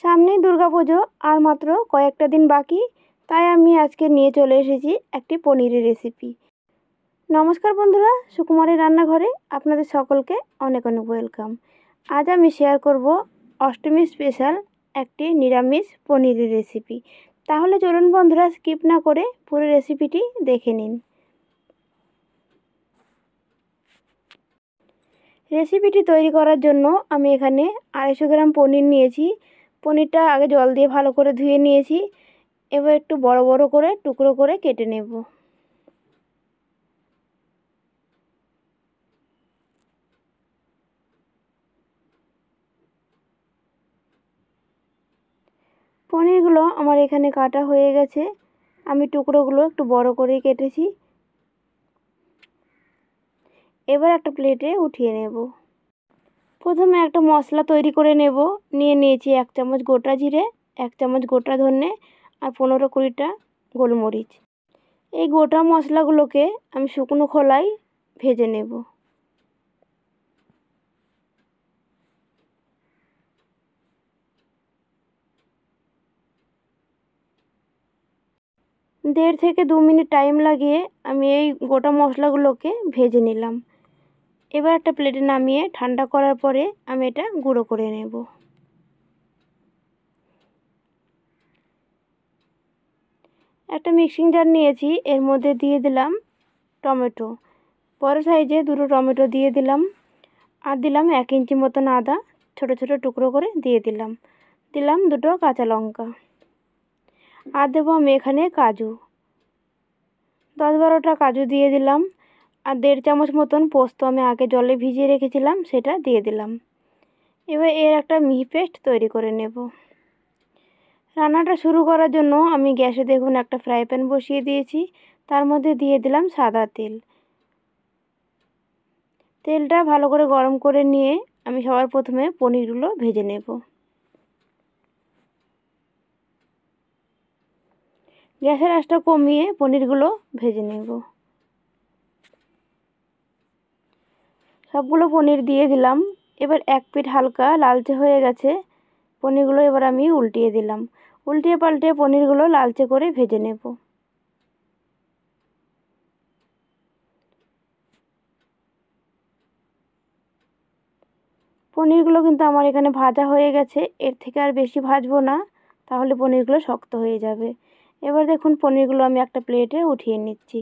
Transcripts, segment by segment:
সামনেই দুর্গাপুজো, আর মাত্র কয়েকটা দিন বাকি। তাই আমি আজকে নিয়ে চলে এসেছি একটি পনিরের রেসিপি। নমস্কার বন্ধুরা, সুকুমারের রান্নাঘরে আপনাদের সকলকে অনেক অনেক ওয়েলকাম। আজ আমি শেয়ার করব অষ্টমী স্পেশাল একটি নিরামিষ পনিরের রেসিপি। তাহলে চলুন বন্ধুরা, স্কিপ না করে পুরো রেসিপিটি দেখে নিন। রেসিপিটি তৈরি করার জন্য আমি এখানে 250 গ্রাম পনির নিয়েছি। পনিরটা আগে জল দিয়ে ভালো করে ধুয়ে নিয়েছি। এবার একটু বড় বড় করে টুকরো করে কেটে নেব। পনিরগুলো আমার এখানে কাটা হয়ে গেছে। আমি টুকরোগুলো একটু বড় করে কেটেছি। এবার একটা প্লেটে উঠিয়ে নেব। প্রথমে একটা মশলা তৈরি করে নেব। নিয়েছি 1 চামচ গোটা জিরে, 1 চামচ গোটা ধনে আর 15-20টা গোলমরিচ। এই গোটা মশলাগুলোকে আমি শুকনো খোলায় ভেজে নেব। দেড় থেকে 2 মিনিট টাইম লাগিয়ে আমি এই গোটা মশলাগুলোকে ভেজে নিলাম। এবার একটা প্লেটে নামিয়ে ঠান্ডা করার পরে আমি এটা গুঁড়ো করে নেব। একটা মিক্সিং জার নিয়েছি, এর মধ্যে দিয়ে দিলাম টমেটো। বড় সাইজে 2টো টমেটো দিয়ে দিলাম। আর দিলাম 1 ইঞ্চি মতন আদা ছোট ছোট টুকরো করে দিয়ে দিলাম। 2টো কাঁচা লঙ্কা। আর দেবো আমি এখানে কাজু, 10-12টা কাজু দিয়ে দিলাম। আর 1.5 চামচ মতন পোস্ত আমি আগে জলে ভিজিয়ে রেখেছিলাম, সেটা দিয়ে দিলাম। এবার এর একটা মিহি পেস্ট তৈরি করে নেব। রান্নাটা শুরু করার জন্য আমি গ্যাসে দেখুন একটা ফ্রাই প্যান বসিয়ে দিয়েছি। তার মধ্যে দিয়ে দিলাম সাদা তেল। তেলটা ভালো করে গরম করে নিয়ে আমি সবার প্রথমে পনিরগুলো ভেজে নেব। গ্যাসের আঁচটা কমিয়ে পনিরগুলো ভেজে নেব। সবগুলো পনির দিয়ে দিলাম। এবার এক পিঠ হালকা লালচে হয়ে গেছে পনিরগুলো। এবার আমি উল্টিয়ে দিলাম। উল্টিয়ে পাল্টে পনিরগুলো লালচে করে ভেজে নেব। পনিরগুলো কিন্তু আমার এখানে ভাজা হয়ে গেছে। এর থেকে আর বেশি ভাজবো না, তাহলে পনিরগুলো শক্ত হয়ে যাবে। এবার দেখুন পনিরগুলো আমি একটা প্লেটে উঠিয়ে নিচ্ছি।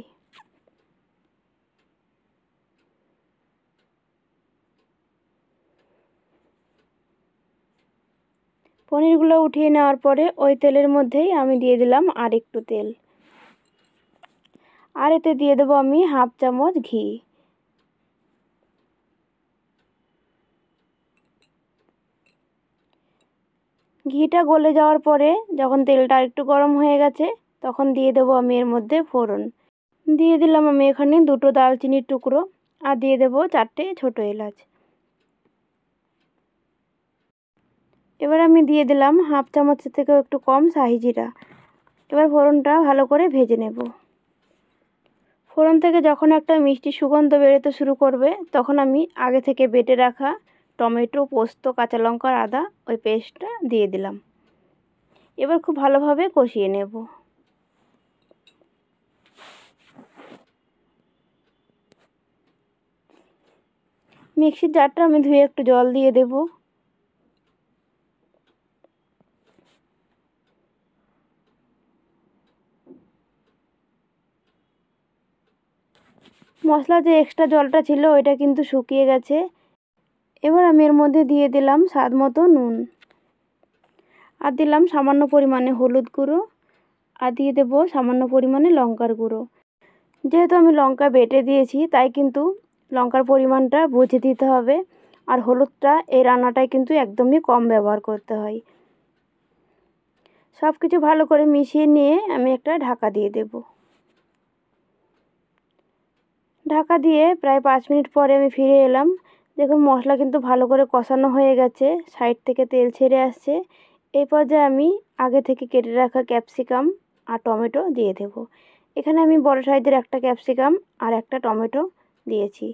পনিরগুলো উঠিয়ে নেওয়ার পরে ওই তেলের মধ্যেই আমি দিয়ে দিলাম আর একটু তেল। আর এতে দিয়ে দেবো আমি 1/2 চামচ ঘি। ঘিটা গলে যাওয়ার পরে যখন তেলটা একটু গরম হয়ে গেছে, তখন দিয়ে দেবো আমি এর মধ্যে ফোড়ন। দিয়ে দিলাম আমি এখানে 2টো দারচিনির টুকরো। আর দিয়ে দেবো 4টে ছোট এলাচ। এবার আমি দিয়ে দিলাম 1/2 চামচের থেকেও একটু কম শাহি জিরা। এবার ফোড়নটা ভালো করে ভেজে নেব। ফোড়ন থেকে যখন একটা মিষ্টি সুগন্ধ বেরোতে শুরু করবে, তখন আমি আগে থেকে বেটে রাখা টমেটো, পোস্ত, কাঁচা লঙ্কা আর আদা ওই পেস্টটা দিয়ে দিলাম। এবার খুব ভালোভাবে কষিয়ে নেব। মিক্সির জারটা আমি ধুয়ে একটু জল দিয়ে দেব। মশলা যে এক্সট্রা জলটা ছিল ওইটা কিন্তু শুকিয়ে গেছে। এবার আমি এর মধ্যে দিয়ে দিলাম স্বাদ মতো নুন। আর দিলাম সামান্য পরিমাণে হলুদ গুঁড়ো। আর দিয়ে দেবো সামান্য পরিমাণে লঙ্কার গুঁড়ো। যেহেতু আমি লঙ্কা বেটে দিয়েছি, তাই কিন্তু লঙ্কার পরিমাণটা বুঝে দিতে হবে। আর হলুদটা এই রান্নাটায় কিন্তু একদমই কম ব্যবহার করতে হয়। সব কিছু ভালো করে মিশিয়ে নিয়ে আমি একটা ঢাকা দিয়ে দেব। ঢাকা দিয়ে প্রায় 5 মিনিট পরে আমি ফিরে এলাম। দেখুন মশলা কিন্তু ভালো করে কষানো হয়ে গেছে, সাইড থেকে তেল ছেড়ে আসছে। এই পর্যায়ে আমি আগে থেকে কেটে রাখা ক্যাপসিকাম আর টমেটো দিয়ে দেব। এখানে আমি বড় সাইজের একটা ক্যাপসিকাম আর একটা টমেটো দিয়েছি।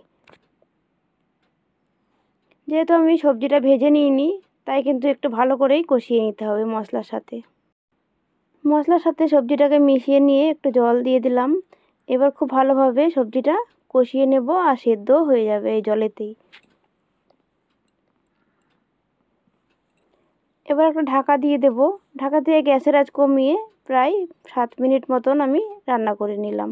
যেহেতু আমি সবজিটা ভেজে নিইনি, তাই কিন্তু একটু ভালো করেই কষিয়ে নিতে হবে মশলার সাথে। মশলার সাথে সবজিটাকে মিশিয়ে নিয়ে একটু জল দিয়ে দিলাম। এবার খুব ভালোভাবে সবজিটা কষিয়ে নেব আর সেদ্ধ হয়ে যাবে এই জলেতেই। এবার একটা ঢাকা দিয়ে দেব। ঢাকা দিয়ে গ্যাসের আঁচ কমিয়ে প্রায় 7 মিনিট মতন আমি রান্না করে নিলাম।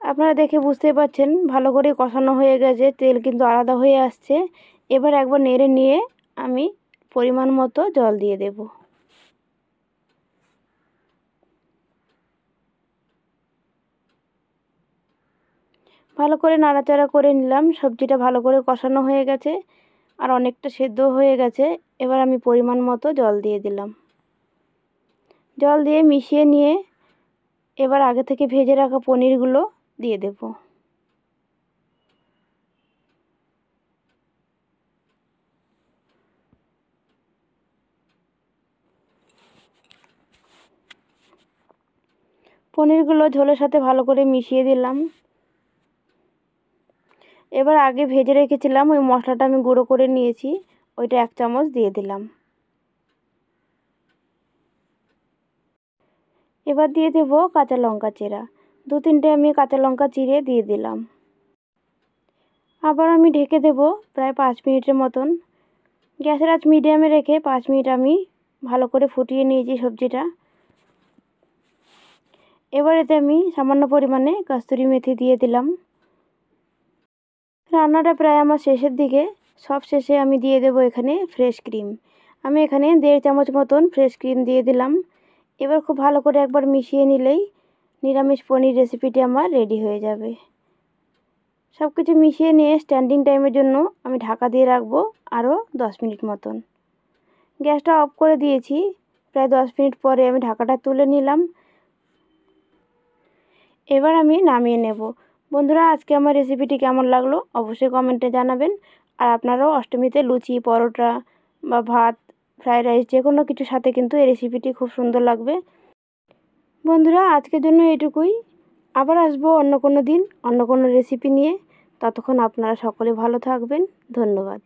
আপনারা দেখে বুঝতেই পারছেন ভালো করে কষানো হয়ে গেছে, তেল কিন্তু আলাদা হয়ে আসছে। এবার একবার নেড়ে নিয়ে আমি পরিমাণ মতো জল দিয়ে দেব। ভালো করে নাড়াচাড়া করে নিলাম। সবজিটা ভালো করে কষানো হয়ে গেছে আর অনেকটা সেদ্ধ হয়ে গেছে। এবার আমি পরিমাণ মতো জল দিয়ে দিলাম। জল দিয়ে মিশিয়ে নিয়ে এবার আগে থেকে ভেজে রাখা পনিরগুলো দিয়ে দেব। পনিরগুলো ঝোলের সাথে ভালো করে মিশিয়ে দিলাম। এবার আগে ভেজে রেখেছিলাম ওই মশলাটা আমি গুঁড়ো করে নিয়েছি, ওইটা 1 চামচ দিয়ে দিলাম। এবার দিয়ে দেব কাঁচা লঙ্কা চেরা। 2-3টে আমি কাঁচা লঙ্কা চিড়ে দিয়ে দিলাম। আবার আমি ঢেকে দেব প্রায় 5 মিনিটের মতন। গ্যাসের আঁচ মিডিয়ামে রেখে 5 মিনিট আমি ভালো করে ফুটিয়ে নিয়েছি সবজিটা। এবার এতে আমি সামান্য পরিমাণে কস্তুরি মেথি দিয়ে দিলাম। রান্নাটা প্রায় আমার শেষের দিকে। সব শেষে আমি দিয়ে দেব এখানে ফ্রেশ ক্রিম। আমি এখানে 1.5 চামচ মতন ফ্রেশ ক্রিম দিয়ে দিলাম। এবার খুব ভালো করে একবার মিশিয়ে নিলেই নিরামিষ পনির রেসিপিটি আমার রেডি হয়ে যাবে। সব কিছু মিশিয়ে নিয়ে স্ট্যান্ডিং টাইমের জন্য আমি ঢাকা দিয়ে রাখবো আরও 10 মিনিট মতন। গ্যাসটা অফ করে দিয়েছি। প্রায় 10 মিনিট পরে আমি ঢাকাটা তুলে নিলাম। এবার আমি নামিয়ে নেব। বন্ধুরা, আজকে আমার রেসিপিটি কেমন লাগলো অবশ্যই কমেন্টে জানাবেন। আর আপনারাও অষ্টমীতে লুচি, পরোটা বা ভাত, ফ্রাইড রাইস যে কোনো কিছুর সাথে কিন্তু এই রেসিপিটি খুব সুন্দর লাগবে। বন্ধুরা, আজকের জন্য এটুকুই। আবার আসবো অন্য কোনো দিন অন্য কোনো রেসিপি নিয়ে। ততক্ষণ আপনারা সকলে ভালো থাকবেন। ধন্যবাদ।